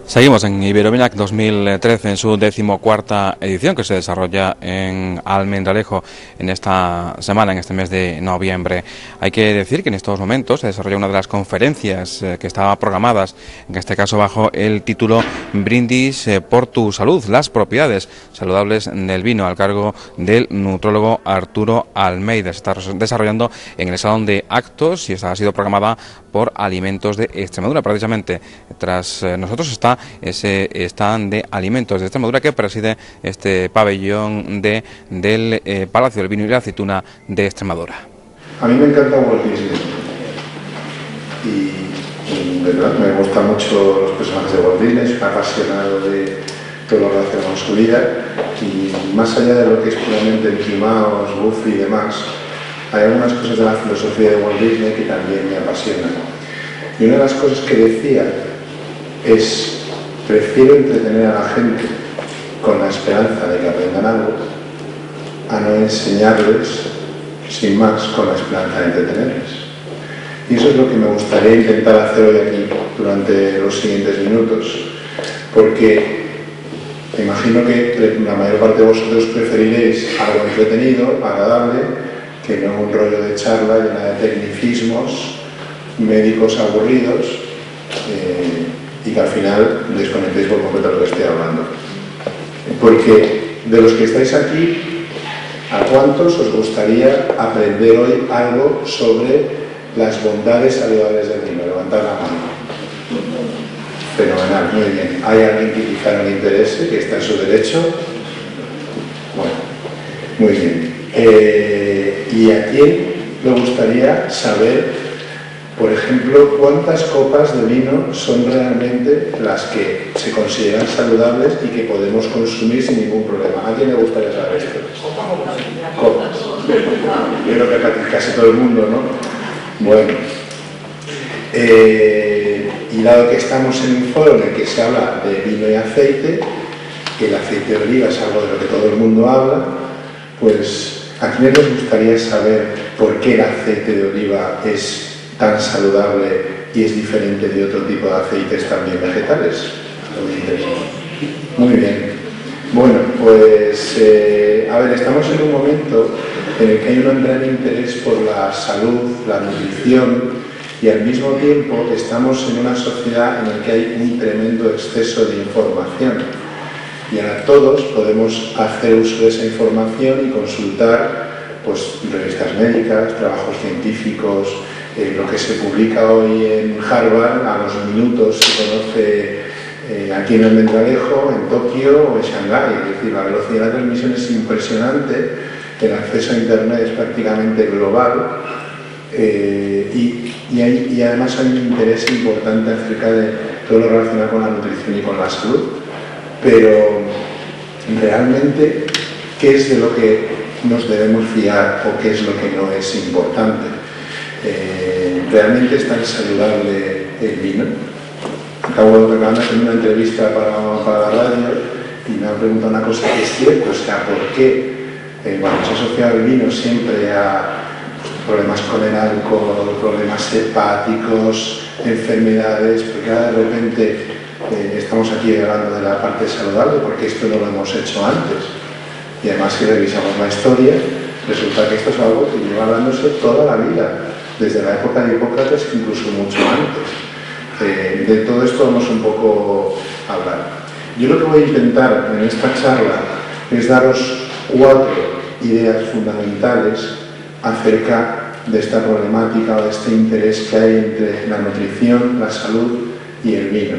Seguimos en Iberominac 2013 en su 14ª edición, que se desarrolla en Almendralejo en esta semana, en este mes de noviembre. Hay que decir que en estos momentos se desarrolla una de las conferencias que estaba programadas, en este caso bajo el título Brindis por tu salud, las propiedades saludables del vino, al cargo del nutrólogo Arturo Almeida. Se está desarrollando en el Salón de Actos y esta ha sido programada por Alimentos de Extremadura. Precisamente tras nosotros está ese stand de Alimentos de Extremadura que preside este pabellón del Palacio del Vino y la Aceituna de Extremadura. A mí me encanta Walt Disney y verdad, me gustan mucho los personajes de Walt Disney, soy un apasionado de todo lo relacionado con su vida y más allá de lo que es puramente Mickey Mouse, Goofy y demás, hay algunas cosas de la filosofía de Walt Disney que también me apasionan. Y una de las cosas que decía es: prefiero entretener a la gente con la esperanza de que aprendan algo a no enseñarles sin más con la esperanza de entretenerles. Y eso es lo que me gustaría intentar hacer hoy aquí durante los siguientes minutos, porque me imagino que la mayor parte de vosotros preferiréis algo entretenido, agradable, que no un rollo de charla llena de tecnicismos médicos aburridos y que al final desconectéis por completo de lo que estoy hablando. Porque de los que estáis aquí, ¿a cuántos os gustaría aprender hoy algo sobre las bondades saludables del vino? Levantad la mano. Fenomenal, muy bien. ¿Hay alguien que quizá no le interese, que está en su derecho? Bueno, muy bien. ¿Y a quién le gustaría saber, por ejemplo, cuántas copas de vino son realmente las que se consideran saludables y que podemos consumir sin ningún problema? ¿A quién le gustaría saber esto? Copas. Yo creo que casi todo el mundo, ¿no? Bueno. Y dado que estamos en un foro en el que se habla de vino y aceite, que el aceite de oliva es algo de lo que todo el mundo habla, pues ¿a quién les gustaría saber por qué el aceite de oliva es tan saludable y es diferente de otro tipo de aceites también vegetales? Muy bien. Bueno, pues a ver, estamos en un momento en el que hay un gran interés por la salud, la nutrición, y al mismo tiempo estamos en una sociedad en la que hay un tremendo exceso de información. Y ahora todos podemos hacer uso de esa información y consultar pues, revistas médicas, trabajos científicos, lo que se publica hoy en Harvard, a los minutos se conoce aquí en Almendralejo, en Tokio o en Shanghái. Es decir, la velocidad de la transmisión es impresionante, el acceso a Internet es prácticamente global y además hay un interés importante acerca de todo lo relacionado con la nutrición y con la salud. Pero realmente, ¿qué es de lo que nos debemos fiar o qué es lo que no es importante? ¿Realmente es tan saludable el vino? Acabo de hacer una entrevista para la radio y me han preguntado una cosa que es cierto, o sea, ¿por qué cuando se asocia el vino siempre a problemas con el alcohol, problemas hepáticos, enfermedades? Porque ahora de repente estamos aquí hablando de la parte saludable, porque esto no lo hemos hecho antes. Y además, si revisamos la historia, resulta que esto es algo que lleva hablándose toda la vida, desde la época de Hipócrates, incluso mucho antes. De todo esto vamos un poco a hablar. Yo lo que voy a intentar en esta charla es daros 4 ideas fundamentales acerca de esta problemática o de este interés que hay entre la nutrición, la salud y el vino.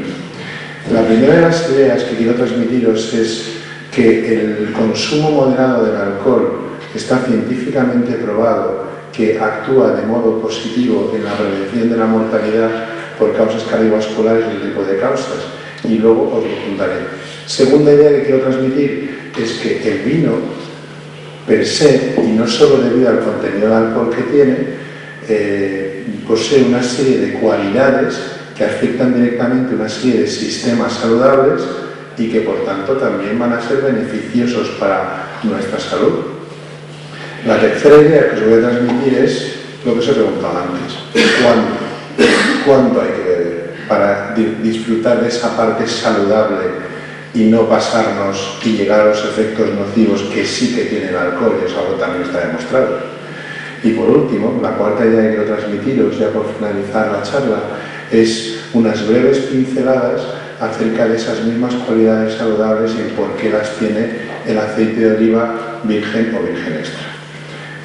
La primera de las ideas que quiero transmitiros es que el consumo moderado del alcohol está científicamente probado que actúa de modo positivo en la prevención de la mortalidad por causas cardiovasculares y otro tipo de causas, y luego os lo contaré. Segunda idea que quiero transmitir es que el vino per se, y no solo debido al contenido de alcohol que tiene, posee una serie de cualidades que afectan directamente una serie de sistemas saludables y que por tanto también van a ser beneficiosos para nuestra salud. La tercera idea que os voy a transmitir es lo que os he preguntado antes: ¿cuánto hay que beber? para disfrutar de esa parte saludable y no pasarnos y llegar a los efectos nocivos que sí que tiene el alcohol, y eso algo también está demostrado. Y por último, la cuarta idea que quiero transmitiros, ya por finalizar la charla, es unas breves pinceladas acerca de esas mismas cualidades saludables y por qué las tiene el aceite de oliva virgen o virgen extra.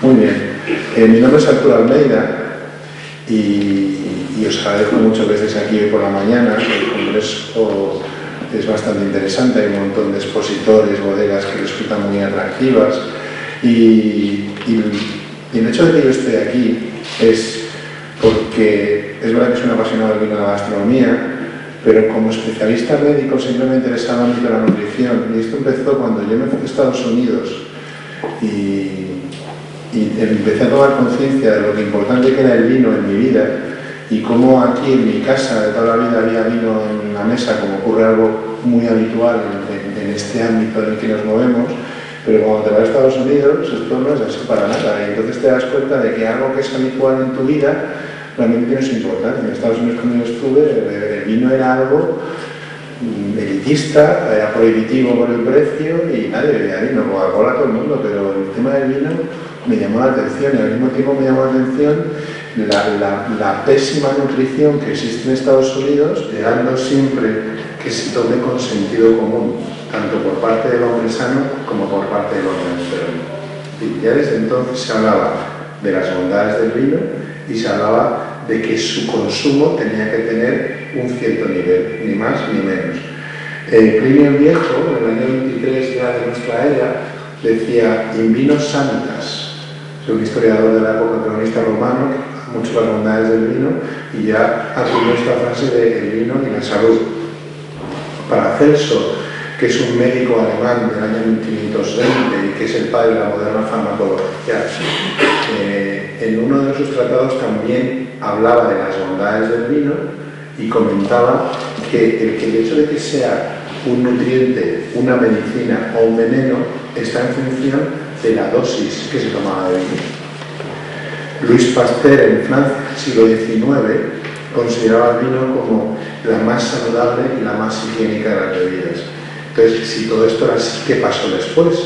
Muy bien, mi nombre es Arturo Almeida y os agradezco mucho que estéis aquí hoy por la mañana. El congreso es bastante interesante, hay un montón de expositores, bodegas que resultan muy atractivas y el hecho de que yo esté aquí es porque es verdad que soy un apasionado del vino de la gastronomía, pero como especialista médico siempre me interesaba el ámbito de la nutrición, y esto empezó cuando yo me fui a Estados Unidos y empecé a tomar conciencia de lo que importante que era el vino en mi vida y cómo aquí en mi casa de toda la vida había vino en la mesa, como ocurre algo muy habitual en este ámbito en el que nos movemos, pero cuando te vas a Estados Unidos esto no es así para nada, y entonces te das cuenta de que algo que es habitual en tu vida realmente tiene su importancia. En Estados Unidos, cuando yo estuve, el vino era algo elitista, era prohibitivo por el precio y nadie bebía vino, Coca-Cola todo el mundo, pero el tema del vino me llamó la atención y al mismo tiempo me llamó la atención la pésima nutrición que existe en Estados Unidos, llegando siempre que se tome con sentido común, tanto por parte del hombre sano como por parte del hombre enfermo. Y ya desde entonces se hablaba de las bondades del vino y se hablaba de que su consumo tenía que tener un cierto nivel, ni más ni menos. Plinio el Viejo, en el año 23 ya de nuestra era, decía in vino sanitas. Es un historiador de la época cronista romano que habla mucho de las bondades del vino y ya acuñó esta frase de el vino y la salud. Paracelso, que es un médico alemán del año 1520 y que es el padre de la moderna farmacología, en uno de sus tratados también hablaba de las bondades del vino y comentaba que el hecho de que sea un nutriente, una medicina o un veneno está en función de la dosis que se tomaba de vino. Luis Pasteur en Francia, siglo XIX, consideraba el vino como la más saludable y la más higiénica de las bebidas. Entonces, si todo esto era así, ¿qué pasó después?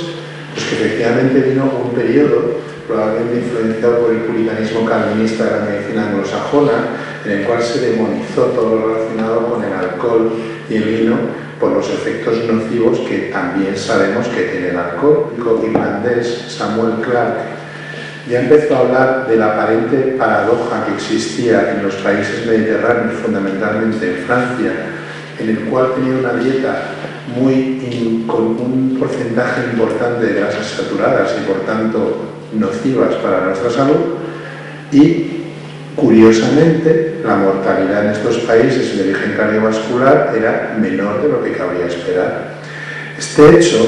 Pues que efectivamente vino un periodo, probablemente influenciado por el puritanismo calvinista de la medicina anglosajona, en el cual se demonizó todo lo relacionado con el alcohol y el vino por los efectos nocivos que también sabemos que tiene el alcohol. El irlandés Samuel Clarke ya empezó a hablar de la aparente paradoja que existía en los países mediterráneos, fundamentalmente en Francia, en el cual tenía una dieta con un porcentaje importante de grasas saturadas y por tanto nocivas para nuestra salud, y curiosamente la mortalidad en estos países de origen cardiovascular era menor de lo que cabría esperar. Este hecho,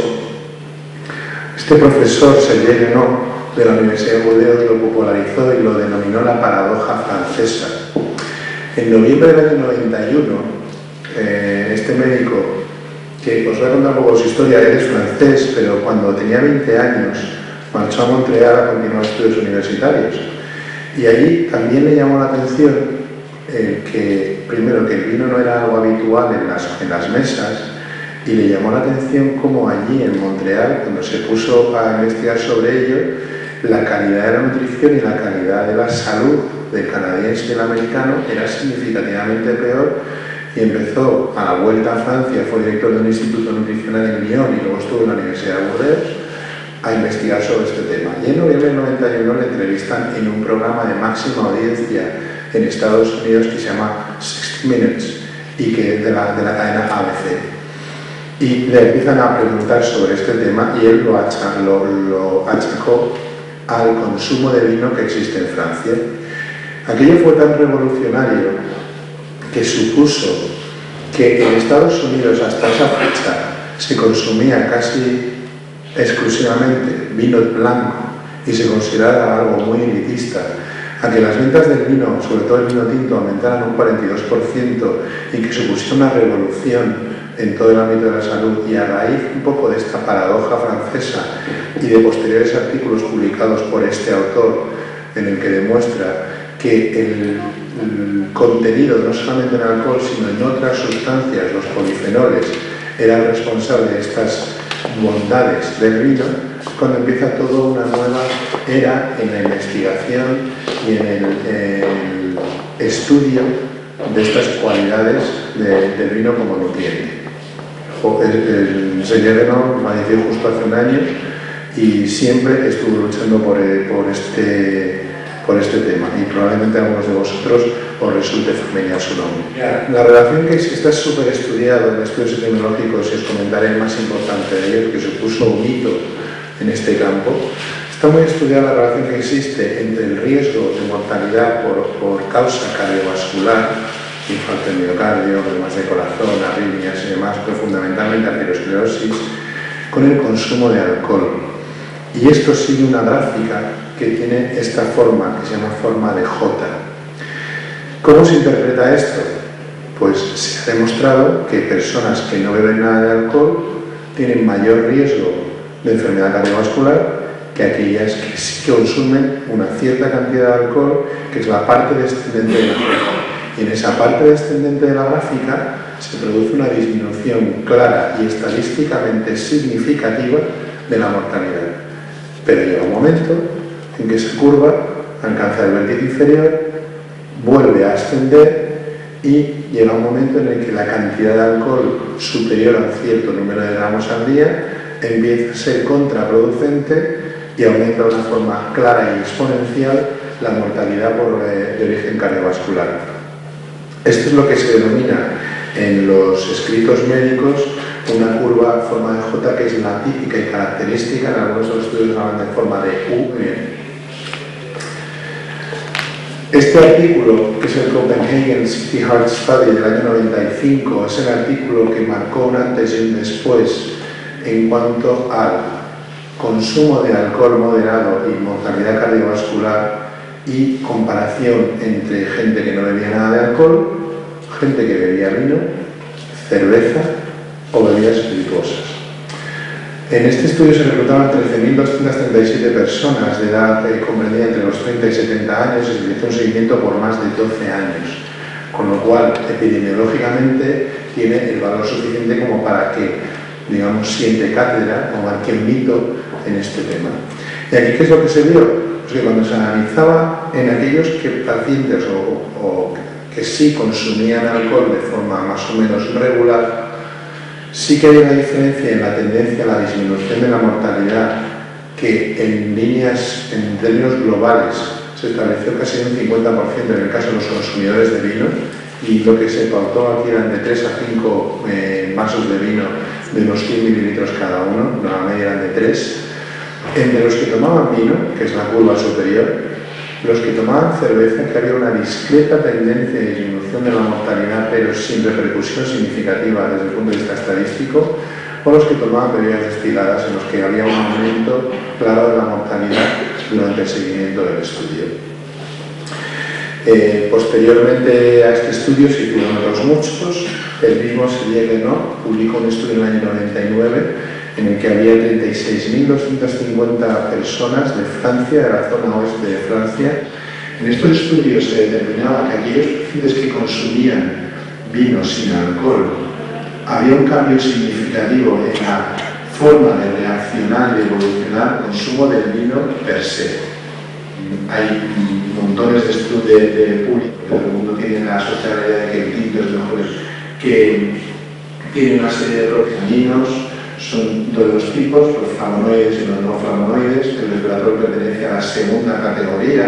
este profesor Serge Guénon de la Universidad de Burdeos lo popularizó y lo denominó la paradoja francesa. En noviembre del año 91, este médico, que os voy a contar un poco su historia, él es francés, pero cuando tenía 20 años marchó a Montreal a continuar estudios universitarios. Y allí también le llamó la atención que, primero, que el vino no era algo habitual en las mesas, y le llamó la atención cómo allí en Montreal, cuando se puso a investigar sobre ello, la calidad de la nutrición y la calidad de la salud del canadiense y del americano era significativamente peor, y empezó a la vuelta a Francia, fue director de un instituto nutricional en Lyon y luego estuvo en la Universidad de Burdeos a investigar sobre este tema. Y en noviembre del 91 le entrevistan en un programa de máxima audiencia en Estados Unidos que se llama 60 Minutes y que es de la cadena ABC. Y le empiezan a preguntar sobre este tema y él lo achacó al consumo de vino que existe en Francia. Aquello fue tan revolucionario que supuso que en Estados Unidos hasta esa fecha se consumía casi exclusivamente vino blanco y se consideraba algo muy elitista, a que las ventas del vino, sobre todo el vino tinto, aumentaran un 42% y que supusiera una revolución en todo el ámbito de la salud. Y a raíz un poco de esta paradoja francesa y de posteriores artículos publicados por este autor en el que demuestra que el contenido, no solamente en alcohol, sino en otras sustancias, los polifenoles, era el responsable de estas bondades del vino, cuando empieza toda una nueva era en la investigación y en el estudio de estas cualidades del vino como nutriente. El señor Guénot falleció justo hace un año y siempre estuvo luchando por este tema, y probablemente a algunos de vosotros os resulte familiar su nombre. La relación que existe es súper estudiada en estudios epidemiológicos, y os comentaré el más importante de ellos, que supuso un hito en este campo. Está muy estudiada la relación que existe entre el riesgo de mortalidad por causa cardiovascular, infarto del miocardio, problemas de corazón, arritmias y demás, pero fundamentalmente arteriosclerosis, con el consumo de alcohol. Y esto sigue una gráfica que tiene esta forma, que se llama forma de J. ¿Cómo se interpreta esto? Pues se ha demostrado que personas que no beben nada de alcohol tienen mayor riesgo de enfermedad cardiovascular que aquellas que sí consumen una cierta cantidad de alcohol, que es la parte descendente de la gráfica. Y en esa parte descendente de la gráfica se produce una disminución clara y estadísticamente significativa de la mortalidad. Pero llega un momento en que esa curva alcanza el vértice inferior, vuelve a ascender y llega un momento en el que la cantidad de alcohol superior a un cierto número de gramos al día empieza a ser contraproducente y aumenta de una forma clara y exponencial la mortalidad de origen cardiovascular. Esto es lo que se denomina en los escritos médicos una curva forma de J, que es la típica y característica. En algunos de los estudios hablan de forma de U. Este artículo, que es el Copenhagen City Heart Study del año 95, es el artículo que marcó un antes y un después en cuanto al consumo de alcohol moderado y mortalidad cardiovascular, y comparación entre gente que no bebía nada de alcohol, gente que bebía vino, cerveza o bebidas espirituosas. En este estudio se reclutaban 13.237 personas de edad comprendida entre los 30 y 70 años y se realizó un seguimiento por más de 12 años, con lo cual epidemiológicamente tiene el valor suficiente como para que, digamos, siente cátedra o marque un mito en este tema. ¿Y aquí qué es lo que se vio? Pues que cuando se analizaba en aquellos pacientes o que sí consumían alcohol de forma más o menos regular, sí que hay una diferencia en la tendencia a la disminución de la mortalidad, que en términos globales se estableció casi un 50% en el caso de los consumidores de vino, y lo que se pautó aquí eran de 3 a 5 vasos de vino de unos 100 mililitros cada uno, la media eran de 3. Entre los que tomaban vino, que es la curva superior, los que tomaban cerveza, que había una discreta tendencia de disminución de la mortalidad, pero sin repercusión significativa desde el punto de vista estadístico, o los que tomaban bebidas destiladas, en los que había un aumento claro de la mortalidad durante el seguimiento del estudio. Posteriormente a este estudio se hicieron otros muchos. El mismo Serge Guénot publicó un estudio en el año 99 en el que había 36.250 personas de Francia, de la zona oeste de Francia. En estos estudios se determinaba que aquellos pacientes que consumían vino sin alcohol, había un cambio significativo en la forma de reaccionar y evolucionar el consumo del vino per se. Hay montones de estudios de público que todo el mundo tiene la asociada idea de que el tinto es mejor, que tiene una serie de procesaminos. Son de dos tipos, los flavonoides y los no flavonoides. El resveratrol pertenece a la segunda categoría,